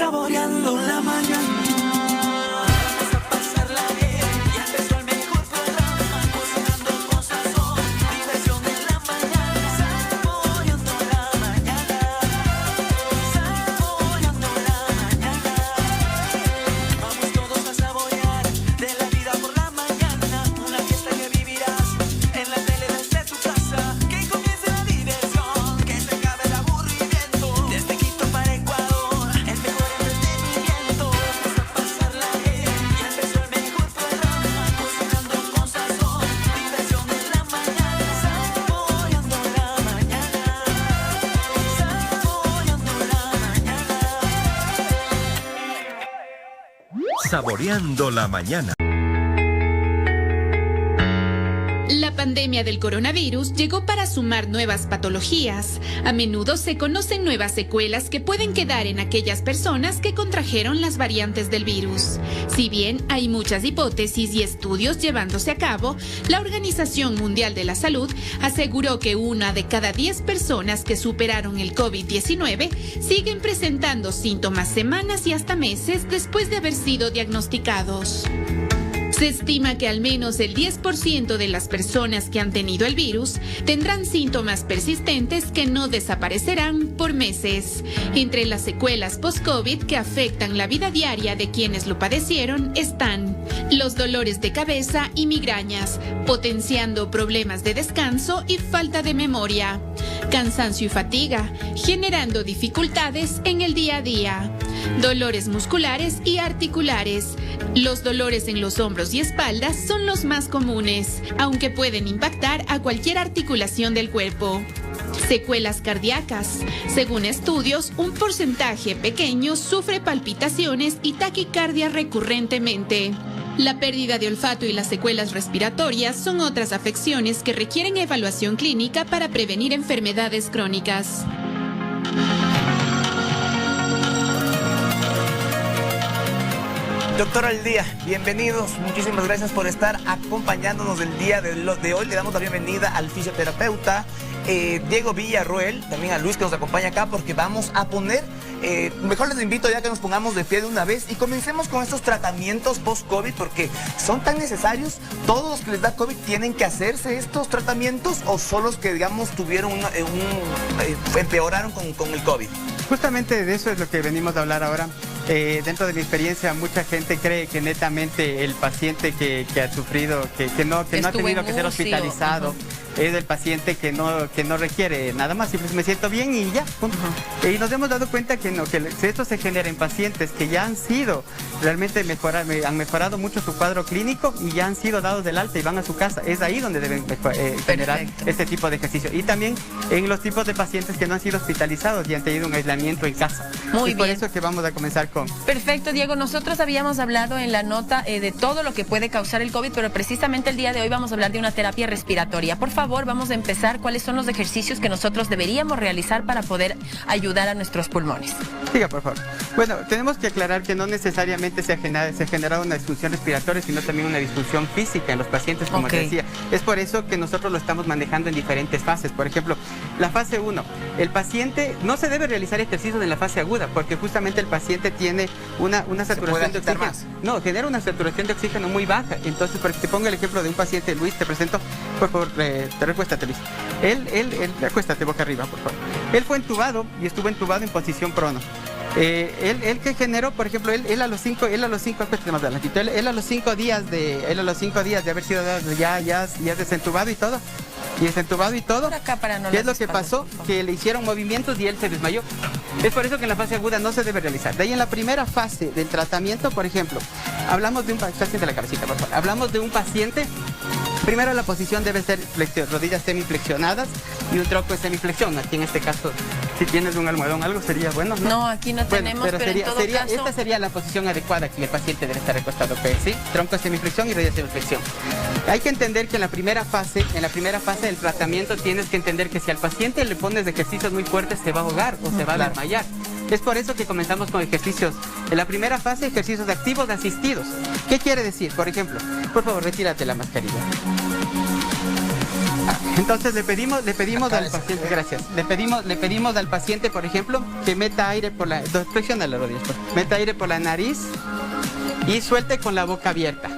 Saboreando la mañana. Vamos a pasarla bien. Ya empezó el mejor programa. Cocinando con sazón. Diversión en la mañana. Saboreando la mañana. Saboreando la mañana. Vamos todos a saborear de la vida por la mañana. Una fiesta que vivirás en la tele desde tu casa. Que comience la diversión. Que se acabe el aburrimiento. Desde Quito para Ecuador. El mejor entretenimiento. Vamos a pasarla bien. Ya empezó el mejor programa. Cocinando con sazón. Diversión en la mañana. Saboreando la mañana. Saboreando la mañana. Saboreando la mañana. La pandemia del coronavirus llegó para sumar nuevas patologías. A menudo se conocen nuevas secuelas que pueden quedar en aquellas personas que contrajeron las variantes del virus. Si bien hay muchas hipótesis y estudios llevándose a cabo, la Organización Mundial de la Salud aseguró que 1 de cada 10 personas que superaron el COVID-19 siguen presentando síntomas semanas y hasta meses después de haber sido diagnosticados. Se estima que al menos el 10% de las personas que han tenido el virus tendrán síntomas persistentes que no desaparecerán por meses. Entre las secuelas post-COVID que afectan la vida diaria de quienes lo padecieron están los dolores de cabeza y migrañas, potenciando problemas de descanso y falta de memoria, cansancio y fatiga, generando dificultades en el día a día, dolores musculares y articulares. Los dolores en los hombros y espaldas son los más comunes, aunque pueden impactar a cualquier articulación del cuerpo. Secuelas cardíacas. Según estudios, un porcentaje pequeño sufre palpitaciones y taquicardia recurrentemente. La pérdida de olfato y las secuelas respiratorias son otras afecciones que requieren evaluación clínica para prevenir enfermedades crónicas. Doctor al Día, bienvenidos. Muchísimas gracias por estar acompañándonos el día de hoy. Le damos la bienvenida al fisioterapeuta Diego Villarroel, también a Luis que nos acompaña acá porque vamos a poner, mejor les invito ya que nos pongamos de pie de una vez y comencemos con estos tratamientos post-COVID porque son tan necesarios. ¿Todos los que les da COVID tienen que hacerse estos tratamientos o solo los que, digamos, tuvieron empeoraron con el COVID? Justamente de eso es lo que venimos a hablar ahora. Dentro de mi experiencia, mucha gente cree que netamente el paciente que ha sufrido, que no ha tenido que ser hospitalizado, es el paciente que no requiere nada más, simplemente me siento bien y ya, punto. Y nos hemos dado cuenta que no, que esto se genera en pacientes que ya han sido realmente han mejorado mucho su cuadro clínico y ya han sido dados del alta y van a su casa. Es ahí donde deben generar este tipo de ejercicio. Y también en los tipos de pacientes que no han sido hospitalizados y han tenido un aislamiento en casa. Muy bien. Por eso que vamos a comenzar con... Perfecto, Diego. Nosotros habíamos hablado en la nota de todo lo que puede causar el COVID, pero precisamente el día de hoy vamos a hablar de una terapia respiratoria. Por favor, vamos a empezar. ¿Cuáles son los ejercicios que nosotros deberíamos realizar para poder ayudar a nuestros pulmones? Diga, por favor. Bueno, tenemos que aclarar que no necesariamente se ha generado una disfunción respiratoria, sino también una disfunción física en los pacientes, como te decía. Es por eso que nosotros lo estamos manejando en diferentes fases. Por ejemplo, la fase 1. El paciente no se debe realizar ejercicios en la fase aguda, porque justamente el paciente tiene una saturación de oxígeno. Más. No, genera una saturación de oxígeno muy baja. Entonces, para que te ponga el ejemplo de un paciente, Luis, te presento, por favor, recuéstate, Luis. Recuéstate boca arriba, por favor. Él fue entubado y estuvo entubado en posición prono. Él que generó, por ejemplo, él a los 5 días de haber sido ya desentubado y todo. ¿Qué es lo que pasó? Que le hicieron movimientos y él se desmayó. Es por eso que en la fase aguda no se debe realizar. De ahí en la primera fase del tratamiento, por ejemplo, hablamos de un paciente, la cabecita, por favor. Hablamos de un paciente. Primero la posición debe ser rodillas semiflexionadas y un tronco de semiflexión. Aquí en este caso, si tienes un almohadón, algo sería bueno, ¿no? No, aquí no tenemos, pero en todo caso... Esta sería la posición adecuada que el paciente debe estar recostado, ¿sí? Tronco de semiflexión y rodillas de semiflexión. Hay que entender que en la primera fase del tratamiento tienes que entender que si al paciente le pones ejercicios muy fuertes se va a ahogar o se va a desmayar. Es por eso que comenzamos con ejercicios. En la primera fase, ejercicios activos asistidos. ¿Qué quiere decir? Por ejemplo, por favor, retírate la mascarilla. Entonces le pedimos al paciente, gracias, le pedimos al paciente, por ejemplo, que meta aire por la, flexiona la rodilla, meta aire por la nariz y suelte con la boca abierta.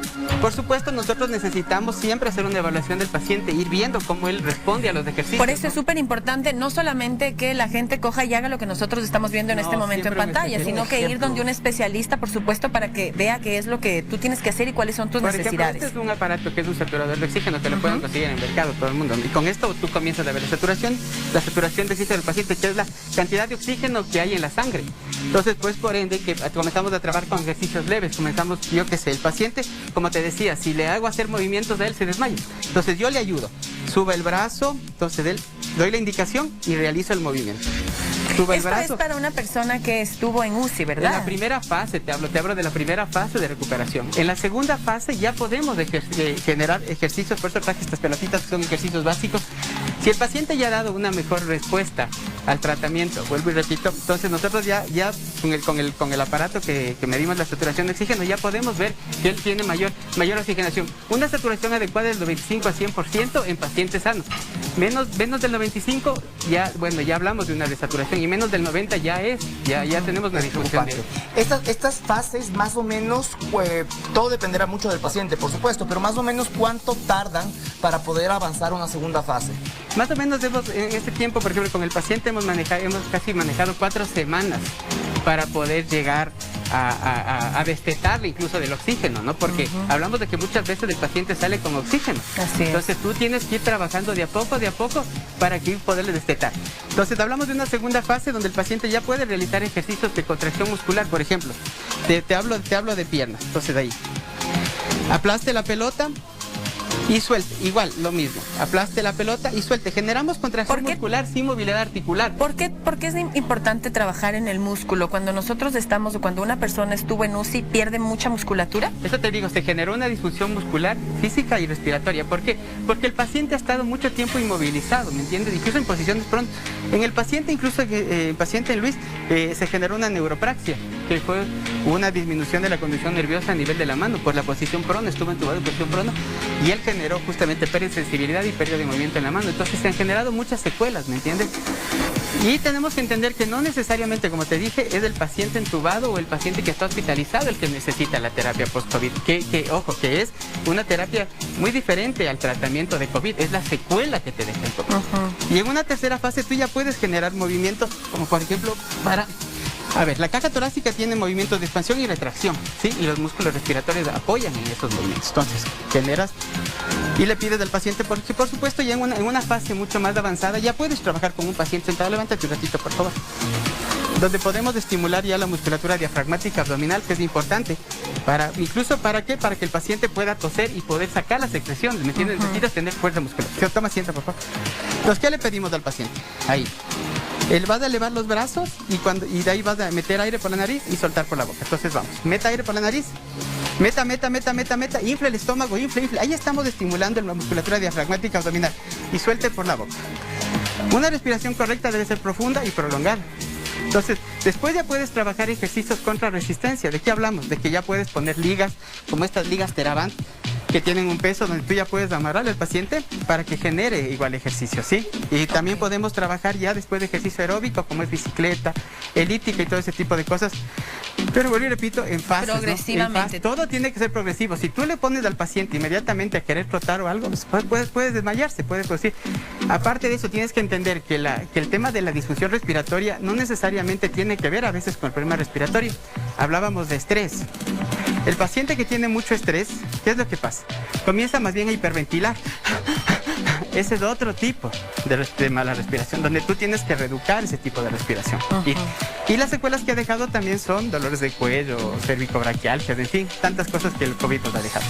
Por supuesto, nosotros necesitamos siempre hacer una evaluación del paciente, ir viendo cómo él responde a los ejercicios. Por eso es súper importante no solamente que la gente coja y haga lo que nosotros estamos viendo en este momento en pantalla, sino que ir donde un especialista, por supuesto, para que vea qué es lo que tú tienes que hacer y cuáles son tus necesidades. Este es un aparato que es un saturador de oxígeno que lo pueden conseguir en el mercado todo el mundo. Y con esto tú comienzas a ver la saturación de oxígeno del paciente, que es la cantidad de oxígeno que hay en la sangre. Entonces, pues por ende, que comenzamos a trabajar con ejercicios leves, yo qué sé, el paciente, como te decía, si le hago hacer movimientos de él, se desmaya. Entonces yo le ayudo, sube el brazo, entonces doy la indicación y realizo el movimiento. Sube el brazo. Esto es para una persona que estuvo en UCI, ¿verdad? En la primera fase, te hablo de la primera fase de recuperación. En la segunda fase ya podemos generar ejercicios, por eso traje estas pelotitas que son ejercicios básicos. Si el paciente ya ha dado una mejor respuesta al tratamiento, vuelvo y repito, entonces nosotros ya con el aparato que medimos la saturación de oxígeno, ya podemos ver que él tiene mayor oxigenación. Una saturación adecuada es del 95 a 100% en pacientes sanos. Menos del 95, ya hablamos de una desaturación, y menos del 90 ya tenemos una disfunción. Estas fases, más o menos, todo dependerá mucho del paciente, por supuesto, pero más o menos ¿cuánto tardan para poder avanzar a una segunda fase? Más o menos en este tiempo, por ejemplo, con el paciente hemos casi manejado 4 semanas para poder llegar a destetarle incluso del oxígeno, ¿no? Porque hablamos de que muchas veces el paciente sale con oxígeno. Así es. Entonces tú tienes que ir trabajando de a poco, para que poderle destetar. Entonces hablamos de una segunda fase donde el paciente ya puede realizar ejercicios de contracción muscular, por ejemplo. Te hablo de piernas. Entonces ahí, aplaste la pelota y suelte, igual, lo mismo. Aplaste la pelota y suelte. Generamos contracción muscular sin movilidad articular. ¿Por qué es importante trabajar en el músculo? Cuando cuando una persona estuvo en UCI, ¿pierde mucha musculatura? Eso te digo, se generó una disfunción muscular, física y respiratoria. ¿Por qué? Porque el paciente ha estado mucho tiempo inmovilizado, ¿me entiendes? Incluso en posiciones pronto. En el paciente, paciente Luis, se generó una neuropraxia, que fue una disminución de la conducción nerviosa a nivel de la mano por la posición prono, estuvo entubado en posición prono, y él generó justamente pérdida de sensibilidad y pérdida de movimiento en la mano. Entonces se han generado muchas secuelas, ¿me entiendes? Y tenemos que entender que no necesariamente, como te dije, es el paciente entubado o el paciente que está hospitalizado el que necesita la terapia post-COVID. Ojo, que es una terapia muy diferente al tratamiento de COVID, es la secuela que te deja el COVID. Y en una tercera fase tú ya puedes generar movimientos, como por ejemplo la caja torácica tiene movimientos de expansión y retracción, ¿sí? Y los músculos respiratorios apoyan en esos movimientos. Entonces, generas y le pides al paciente, porque por supuesto ya en una fase mucho más avanzada ya puedes trabajar con un paciente sentado. Levántate un ratito, por favor. Donde podemos estimular ya la musculatura diafragmática abdominal, que es importante. ¿Para qué? Para que el paciente pueda toser y poder sacar las secreciones, ¿me entiendes? Necesitas tener fuerza muscular. Toma asiento, por favor. Entonces, ¿qué le pedimos al paciente? Ahí. Él va a elevar los brazos y de ahí vas a meter aire por la nariz y soltar por la boca. Entonces vamos, meta aire por la nariz, meta, infla el estómago, infla. Ahí estamos estimulando la musculatura diafragmática abdominal y suelte por la boca. Una respiración correcta debe ser profunda y prolongada. Entonces, después ya puedes trabajar ejercicios contra resistencia. ¿De qué hablamos? De que ya puedes poner ligas, como estas ligas Theravant, que tienen un peso donde tú ya puedes amarrarle al paciente para que genere igual ejercicio, ¿sí? Y también podemos trabajar ya después de ejercicio aeróbico, como es bicicleta, elíptica y todo ese tipo de cosas. Pero vuelvo y repito, en fases, progresivamente. ¿no? Todo tiene que ser progresivo. Si tú le pones al paciente inmediatamente a querer trotar o algo, puedes desmayarse, puede producir. Aparte de eso, tienes que entender que el tema de la disfunción respiratoria no necesariamente tiene que ver a veces con el problema respiratorio. Hablábamos de estrés. El paciente que tiene mucho estrés, ¿qué es lo que pasa? Comienza más bien a hiperventilar. Ese es otro tipo de mala respiración, donde tú tienes que reeducar ese tipo de respiración. Y las secuelas que ha dejado también son dolores de cuello, cervicobraquialgias, en fin, tantas cosas que el COVID nos ha dejado.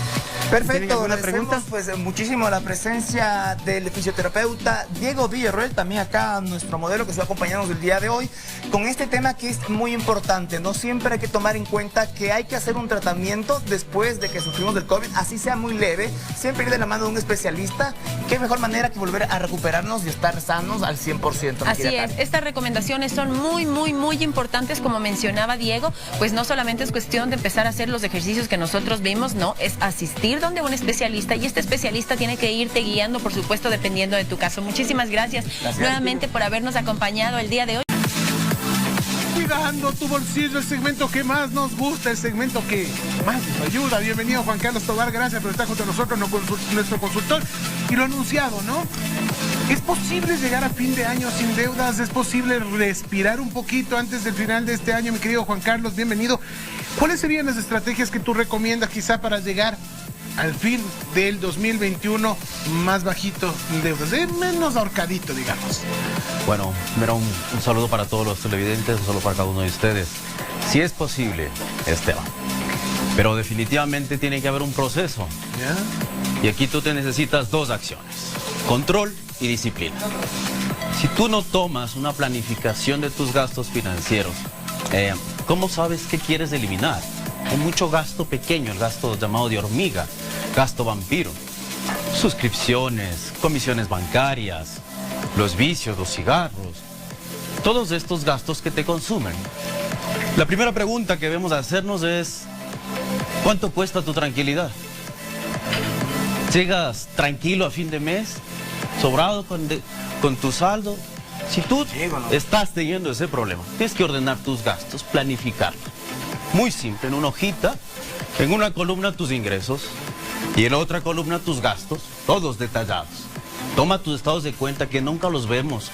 Perfecto, agradecemos pues muchísimo la presencia del fisioterapeuta Diego Villarroel, también acá nuestro modelo que se va a acompañarnos el día de hoy, con este tema que es muy importante, ¿no? Siempre hay que tomar en cuenta que hay que hacer un tratamiento después de que sufrimos del COVID, así sea muy leve, siempre ir de la mano de un especialista. ¿Qué mejor manera manera que volver a recuperarnos y estar sanos al 100%. Así es, estas recomendaciones son muy importantes, como mencionaba Diego, pues no solamente es cuestión de empezar a hacer los ejercicios que nosotros vimos, no, es asistir donde un especialista, y este especialista tiene que irte guiando, por supuesto, dependiendo de tu caso. Muchísimas gracias nuevamente por habernos acompañado el día de hoy. Cuidando tu bolsillo, el segmento que más nos gusta, el segmento que más nos ayuda. Bienvenido, Juan Carlos Tobar, gracias por estar junto a nosotros, nuestro consultor. Y lo anunciado, ¿no? ¿Es posible llegar a fin de año sin deudas? ¿Es posible respirar un poquito antes del final de este año? Mi querido Juan Carlos, bienvenido. ¿Cuáles serían las estrategias que tú recomiendas quizá para llegar al fin del 2021 más bajito en deudas, menos ahorcadito, digamos? Bueno, primero un saludo para todos los televidentes, un saludo para cada uno de ustedes. Si es posible, Esteban, pero definitivamente tiene que haber un proceso. ¿Ya? Y aquí tú te necesitas dos acciones: control y disciplina. Si tú no tomas una planificación de tus gastos financieros, ¿cómo sabes qué quieres eliminar? Hay mucho gasto pequeño, el gasto llamado de hormiga, gasto vampiro. Suscripciones, comisiones bancarias, los vicios, los cigarros, todos estos gastos que te consumen. La primera pregunta que debemos hacernos es: ¿cuánto cuesta tu tranquilidad? ¿Llegas tranquilo a fin de mes? ¿Sobrado con tu saldo? Si tú estás teniendo ese problema, tienes que ordenar tus gastos, planificarlo. Muy simple, en una hojita, en una columna tus ingresos y en otra columna tus gastos, todos detallados. Toma tus estados de cuenta que nunca los vemos.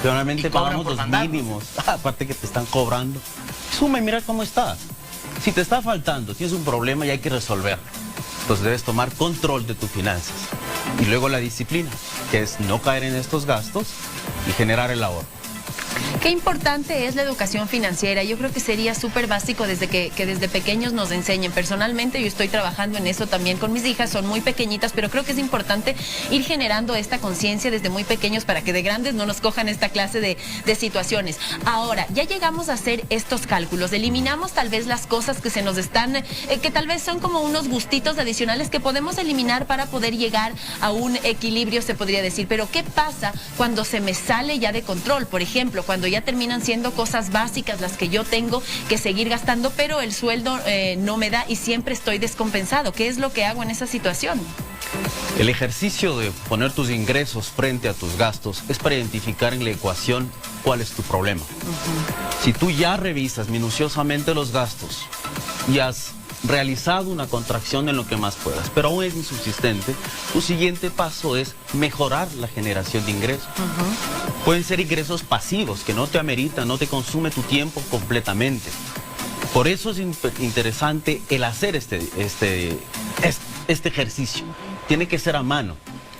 Realmente pagamos los mínimos, aparte que te están cobrando. Suma y mira cómo estás. Si te está faltando, tienes un problema y hay que resolverlo. Entonces debes tomar control de tus finanzas. Y luego la disciplina, que es no caer en estos gastos y generar el ahorro. Qué importante es la educación financiera. Yo creo que sería súper básico desde que desde pequeños nos enseñen. Personalmente yo estoy trabajando en eso también con mis hijas, son muy pequeñitas, pero creo que es importante ir generando esta conciencia desde muy pequeños para que de grandes no nos cojan esta clase de situaciones. Ahora, ya llegamos a hacer estos cálculos, eliminamos tal vez las cosas que se nos están, que tal vez son como unos gustitos adicionales que podemos eliminar para poder llegar a un equilibrio, se podría decir. Pero ¿qué pasa cuando se me sale ya de control? Por ejemplo, cuando ya terminan siendo cosas básicas las que yo tengo que seguir gastando, pero el sueldo no me da y siempre estoy descompensado. ¿Qué es lo que hago en esa situación? El ejercicio de poner tus ingresos frente a tus gastos es para identificar en la ecuación cuál es tu problema. Si tú ya revisas minuciosamente los gastos y has realizado una contracción en lo que más puedas, pero aún es insubsistente, tu siguiente paso es mejorar la generación de ingresos. Pueden ser ingresos pasivos que no te ameritan, no te consume tu tiempo completamente. Por eso es interesante el hacer este ejercicio. Tiene que ser a mano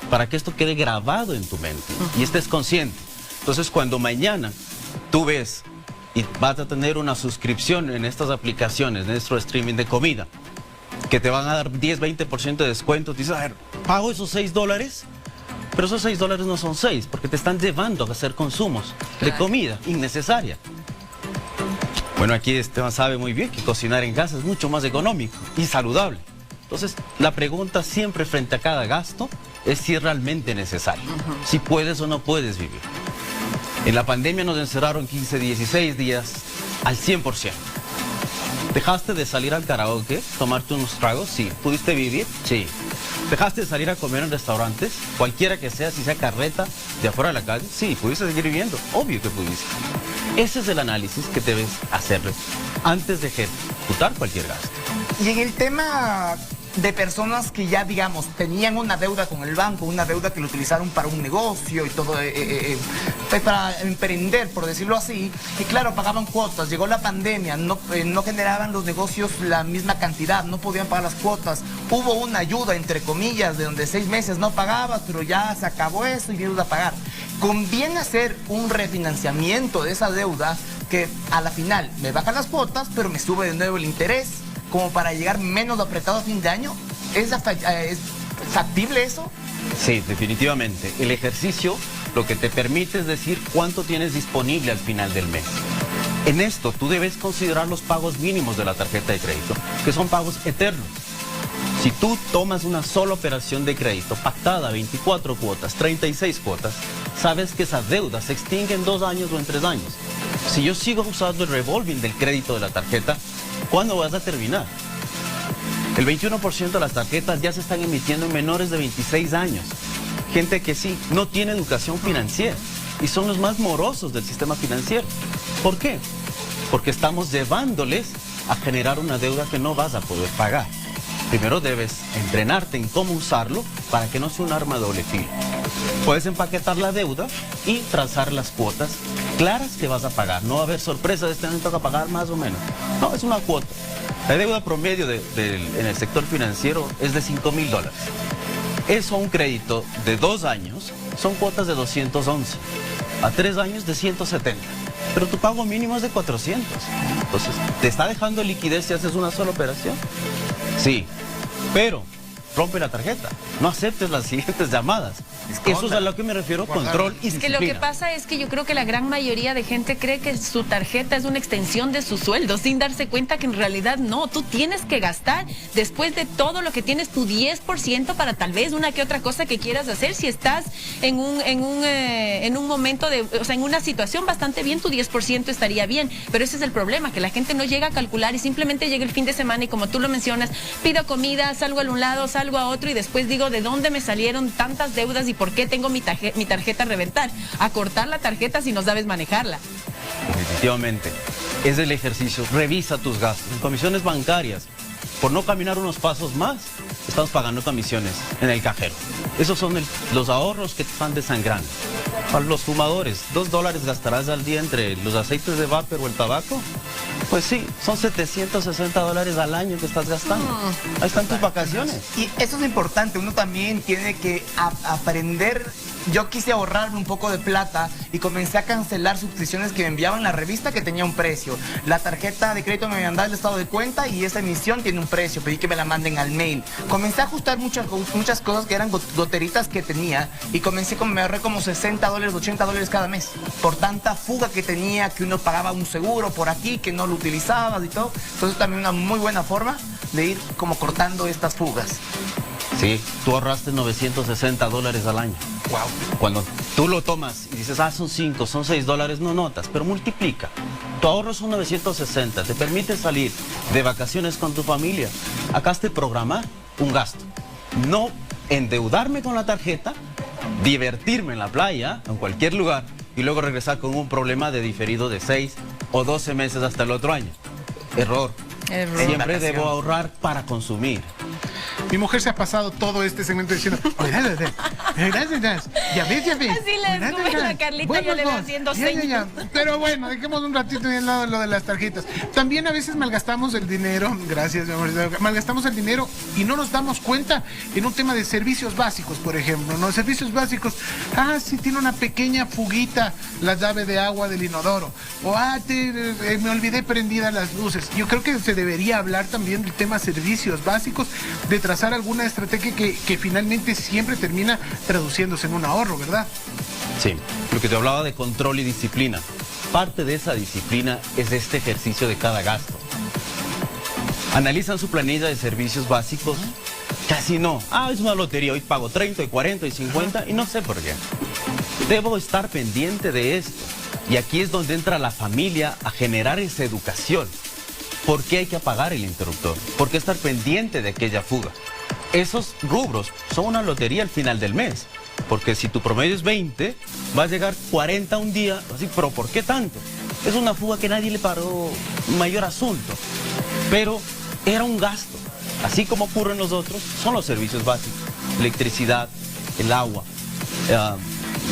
para que esto quede grabado en tu mente y estés consciente. Entonces, cuando mañana tú ves y vas a tener una suscripción en estas aplicaciones, en nuestro streaming de comida, que te van a dar 10-20% de descuento, te dices: a ver, pago esos $6, pero esos $6 no son 6, porque te están llevando a hacer consumos de comida innecesaria. Bueno, aquí Esteban sabe muy bien que cocinar en casa es mucho más económico y saludable. Entonces, la pregunta siempre frente a cada gasto es si es realmente necesario, si puedes o no puedes vivir. En la pandemia nos encerraron 15, 16 días al 100%. ¿Dejaste de salir al karaoke, tomarte unos tragos? Sí. ¿Pudiste vivir? Sí. ¿Dejaste de salir a comer en restaurantes? Cualquiera que sea, si sea carreta, de afuera de la calle. Sí. ¿Pudiste seguir viviendo? Obvio que pudiste. Ese es el análisis que debes hacer antes de ejecutar cualquier gasto. Y en el tema de personas que ya, digamos, tenían una deuda con el banco, una deuda que lo utilizaron para un negocio y todo, para emprender, por decirlo así, y claro, pagaban cuotas, llegó la pandemia, no generaban los negocios la misma cantidad, no podían pagar las cuotas, hubo una ayuda, entre comillas, de donde 6 meses no pagabas, pero ya se acabó eso y vienes a pagar. Conviene hacer un refinanciamiento de esa deuda que a la final me bajan las cuotas, pero me sube de nuevo el interés, como para llegar menos apretado a fin de año. ¿Es factible eso? Sí, definitivamente. El ejercicio lo que te permite es decir cuánto tienes disponible al final del mes. En esto tú debes considerar los pagos mínimos de la tarjeta de crédito, que son pagos eternos. Si tú tomas una sola operación de crédito pactada, 24 cuotas, 36 cuotas, sabes que esa deuda se extingue en 2 años o en 3 años. Si yo sigo usando el revolving del crédito de la tarjeta, ¿cuándo vas a terminar? El 21% de las tarjetas ya se están emitiendo en menores de 26 años. Gente que sí, no tiene educación financiera y son los más morosos del sistema financiero. ¿Por qué? Porque estamos llevándoles a generar una deuda que no vas a poder pagar. Primero debes entrenarte en cómo usarlo para que no sea un arma de doble filo. Puedes empaquetar la deuda y trazar las cuotas claras que vas a pagar. No va a haber sorpresa de este año toca pagar más o menos. No, es una cuota. La deuda promedio en el sector financiero es de $5,000. Eso a un crédito de 2 años son cuotas de 211. A 3 años de 170. Pero tu pago mínimo es de 400. Entonces, ¿te está dejando liquidez si haces una sola operación? Sí, pero rompe la tarjeta. No aceptes las siguientes llamadas. Eso es a lo que me refiero, control y disciplina. Es que lo que pasa es que yo creo que la gran mayoría de gente cree que su tarjeta es una extensión de su sueldo, sin darse cuenta que en realidad no. Tú tienes que gastar después de todo lo que tienes tu 10% para tal vez una que otra cosa que quieras hacer. Si estás en un momento de, o sea, en una situación bastante bien, tu 10% estaría bien. Pero ese es el problema, que la gente no llega a calcular y simplemente llega el fin de semana y como tú lo mencionas, pido comida, salgo a un lado, salgo a otro y después digo, ¿de dónde me salieron tantas deudas y por qué tengo mi tarjeta a reventar? A cortar la tarjeta si no sabes manejarla. Definitivamente. Es el ejercicio. Revisa tus gastos. En comisiones bancarias, por no caminar unos pasos más, estamos pagando comisiones en el cajero. Esos son los ahorros que te están desangrando. Para los fumadores, $2 gastarás al día entre los aceites de vapor o el tabaco. Pues sí, son $760 al año que estás gastando. Ahí están tus vacaciones. Y eso es importante, uno también tiene que aprender. Yo quise ahorrarme un poco de plata y comencé a cancelar suscripciones que me enviaban la revista que tenía un precio. La tarjeta de crédito me mandaba el estado de cuenta y esa emisión tiene un precio, pedí que me la manden al mail. Comencé a ajustar muchas cosas que eran goteritas que tenía y me ahorré como $60, $80 cada mes por tanta fuga que tenía, que uno pagaba un seguro por aquí, que no lo utilizabas y todo. Entonces también una muy buena forma de ir como cortando estas fugas. Sí, tú ahorraste $960 al año. Wow. Cuando tú lo tomas y dices, son 5, son $6, no notas, pero multiplica. Tu ahorro son 960, te permite salir de vacaciones con tu familia. Acá te programa un gasto. No endeudarme con la tarjeta, divertirme en la playa, en cualquier lugar, y luego regresar con un problema de diferido de 6 o 12 meses hasta el otro año. Error. Siempre debo ahorrar para consumir. Mi mujer se ha pasado todo este segmento diciendo, ya ves. Así les gusta a Carlita, yo le veo haciendo señas. Pero bueno, dejemos un ratito de lado lo de las tarjetas. También a veces malgastamos el dinero, gracias, mi amor, malgastamos el dinero y no nos damos cuenta en un tema de servicios básicos, por ejemplo, ¿no? Servicios básicos, sí tiene una pequeña fuguita la llave de agua del inodoro, o me olvidé prendida las luces. Yo creo que se debería hablar también del tema servicios básicos, de trazar alguna estrategia que finalmente siempre termina traduciéndose en un ahorro, ¿verdad? Sí, lo que te hablaba de control y disciplina. Parte de esa disciplina es este ejercicio de cada gasto. Analizan su planilla de servicios básicos. Casi no. Es una lotería, hoy pago 30, y 40, y 50, y no sé por qué. Debo estar pendiente de esto. Y aquí es donde entra la familia a generar esa educación. ¿Por qué hay que apagar el interruptor? ¿Por qué estar pendiente de aquella fuga? Esos rubros son una lotería al final del mes. Porque si tu promedio es 20, va a llegar 40 un día. Así, ¿pero por qué tanto? Es una fuga que nadie le paró mayor asunto. Pero era un gasto. Así como ocurre en los otros, son los servicios básicos. Electricidad, el agua,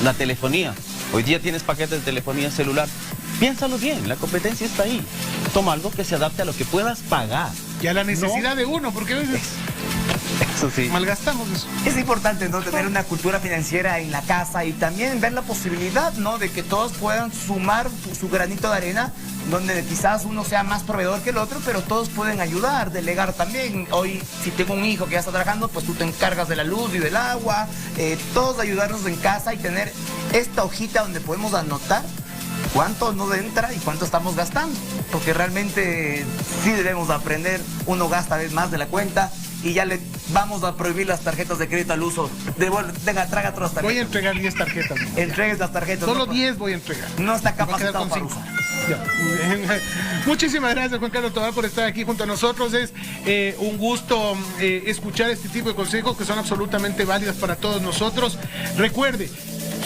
la telefonía. Hoy día tienes paquetes de telefonía celular. Piénsalo bien, la competencia está ahí. Toma algo que se adapte a lo que puedas pagar. Y a la necesidad de uno, porque a veces eso sí, malgastamos eso. Es importante, ¿no?, tener una cultura financiera en la casa y también ver la posibilidad, ¿no?, de que todos puedan sumar su granito de arena, donde quizás uno sea más proveedor que el otro, pero todos pueden ayudar, delegar también. Hoy, si tengo un hijo que ya está trabajando, pues tú te encargas de la luz y del agua, todos ayudarnos en casa y tener esta hojita donde podemos anotar cuánto nos entra y cuánto estamos gastando. porque realmente sí debemos aprender, uno gasta a veces más de la cuenta y ya le vamos a prohibir las tarjetas de crédito al uso. Venga, traga todas las tarjetas. Voy a entregar 10 tarjetas. Entregues las tarjetas. Solo no, 10 voy a entregar. No está Me voy a quedar capacitado con para 5. uso. Ya. Muchísimas gracias, Juan Carlos Tobar, por estar aquí junto a nosotros. Es un gusto escuchar este tipo de consejos que son absolutamente válidos para todos nosotros. Recuerde,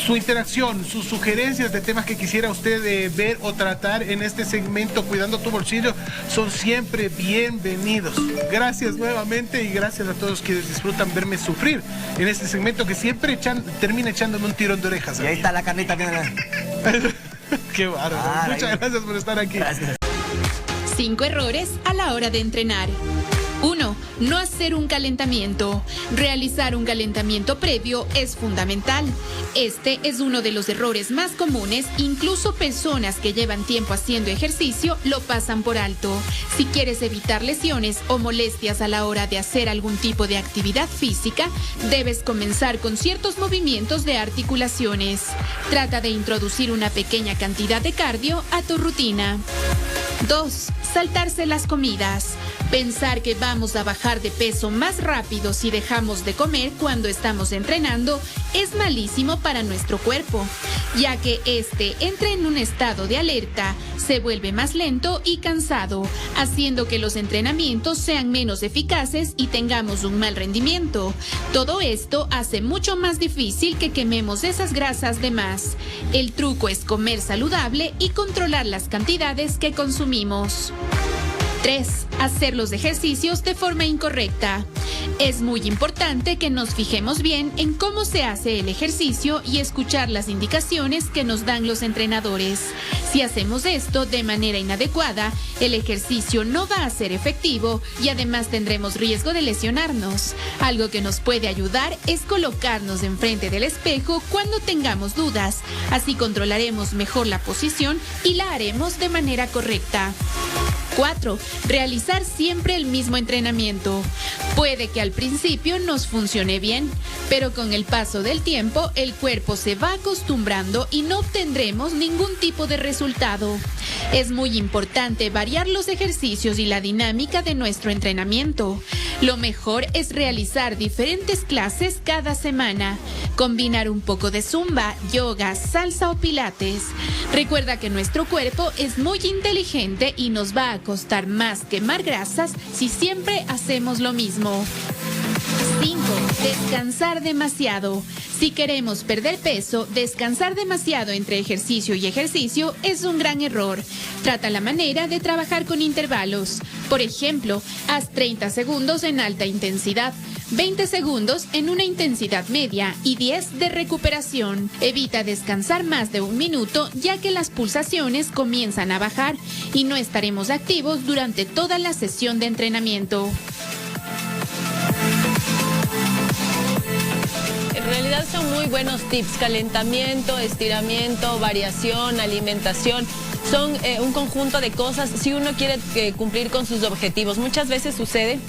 su interacción, sus sugerencias de temas que quisiera usted ver o tratar en este segmento Cuidando tu Bolsillo son siempre bienvenidos. Gracias nuevamente y gracias a todos quienes disfrutan verme sufrir en este segmento que siempre termina echándome un tirón de orejas. Y ahí está la carnita. Qué bárbaro. Muchas gracias por estar aquí. Gracias. 5 errores a la hora de entrenar. 1. No hacer un calentamiento. Realizar un calentamiento previo es fundamental. Este es uno de los errores más comunes, incluso personas que llevan tiempo haciendo ejercicio lo pasan por alto. Si quieres evitar lesiones o molestias a la hora de hacer algún tipo de actividad física, debes comenzar con ciertos movimientos de articulaciones. Trata de introducir una pequeña cantidad de cardio a tu rutina. 2. Saltarse las comidas. Pensar que vamos a bajar de peso más rápido si dejamos de comer cuando estamos entrenando es malísimo para nuestro cuerpo, ya que este entra en un estado de alerta, se vuelve más lento y cansado, haciendo que los entrenamientos sean menos eficaces y tengamos un mal rendimiento. Todo esto hace mucho más difícil que quememos esas grasas de más. El truco es comer saludable y controlar las cantidades que consumimos. 3. Hacer los ejercicios de forma incorrecta. Es muy importante que nos fijemos bien en cómo se hace el ejercicio y escuchar las indicaciones que nos dan los entrenadores. Si hacemos esto de manera inadecuada, el ejercicio no va a ser efectivo y además tendremos riesgo de lesionarnos. Algo que nos puede ayudar es colocarnos enfrente del espejo cuando tengamos dudas. Así controlaremos mejor la posición y la haremos de manera correcta. 4. Realizar siempre el mismo entrenamiento. Puede que al principio nos funcione bien, pero con el paso del tiempo el cuerpo se va acostumbrando y no obtendremos ningún tipo de resultado. Es muy importante variar los ejercicios y la dinámica de nuestro entrenamiento. Lo mejor es realizar diferentes clases cada semana. Combinar un poco de zumba, yoga, salsa o pilates. Recuerda que nuestro cuerpo es muy inteligente y nos va a costar más quemar grasas si siempre hacemos lo mismo. 5. Descansar demasiado. Si queremos perder peso, descansar demasiado entre ejercicio y ejercicio es un gran error. Trata la manera de trabajar con intervalos. Por ejemplo, haz 30 segundos en alta intensidad, 20 segundos en una intensidad media y 10 de recuperación. Evita descansar más de un minuto, ya que las pulsaciones comienzan a bajar y no estaremos activos durante toda la sesión de entrenamiento. En realidad son muy buenos tips: calentamiento, estiramiento, variación, alimentación. Son un conjunto de cosas si uno quiere cumplir con sus objetivos. Muchas veces sucede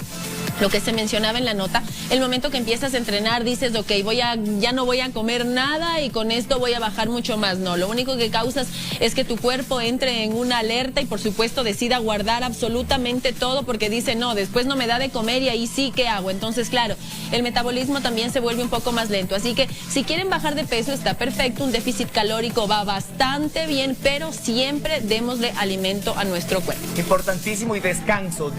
lo que se mencionaba en la nota, el momento que empiezas a entrenar dices, ok, ya no voy a comer nada y con esto voy a bajar mucho más. No, lo único que causas es que tu cuerpo entre en una alerta y por supuesto decida guardar absolutamente todo porque dice, no, después no me da de comer y ahí sí, ¿qué hago? Entonces, claro, el metabolismo también se vuelve un poco más lento. Así que si quieren bajar de peso está perfecto, un déficit calórico va bastante bien, pero siempre démosle alimento a nuestro cuerpo. Importantísimo, y descanso.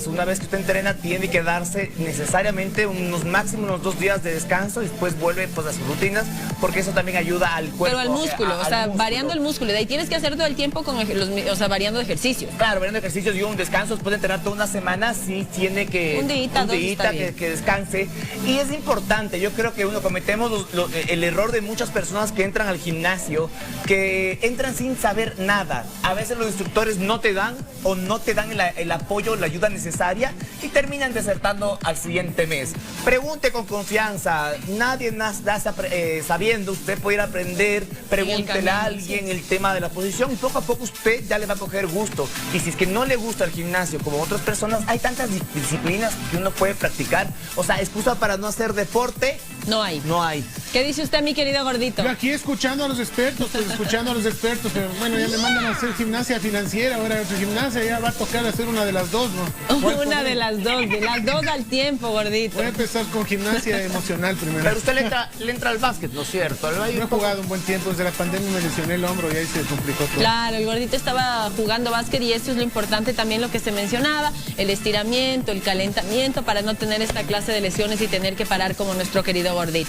Una vez que usted entrena tiene que darse necesariamente unos 2 días de descanso y después vuelve pues a sus rutinas, porque eso también ayuda al cuerpo. Pero al músculo, variando el músculo. De ahí tienes que hacer todo el tiempo con variando de ejercicios. Claro, variando ejercicios y un descanso después de entrenar toda una semana, sí tiene que un día que descanse. Y es importante, yo creo que cometemos el error de muchas personas que entran al gimnasio, que entran sin saber nada. A veces los instructores no te dan el apoyo, la ayuda necesaria y terminan desertando al siguiente mes. Pregunte con confianza, nadie nace sabiendo, usted puede ir a aprender, pregúntele a alguien el tema de la posición y poco a poco usted ya le va a coger gusto. Y si es que no le gusta el gimnasio como otras personas, hay tantas disciplinas que uno puede practicar. O sea, excusa para no hacer deporte No hay. No hay. ¿Qué dice usted, mi querido gordito? Yo aquí escuchando a los expertos, pero bueno, ya me mandan a hacer gimnasia financiera, ahora otra gimnasia, ya va a tocar hacer una de las dos, ¿no? Una de las dos al tiempo, gordito. Voy a empezar con gimnasia emocional primero. Pero usted le entra al básquet, ¿no es cierto? No he jugado un buen tiempo, desde la pandemia me lesioné el hombro y ahí se complicó todo. Claro, el gordito estaba jugando básquet y eso es lo importante también lo que se mencionaba, el estiramiento, el calentamiento para no tener esta clase de lesiones y tener que parar como nuestro querido gordito.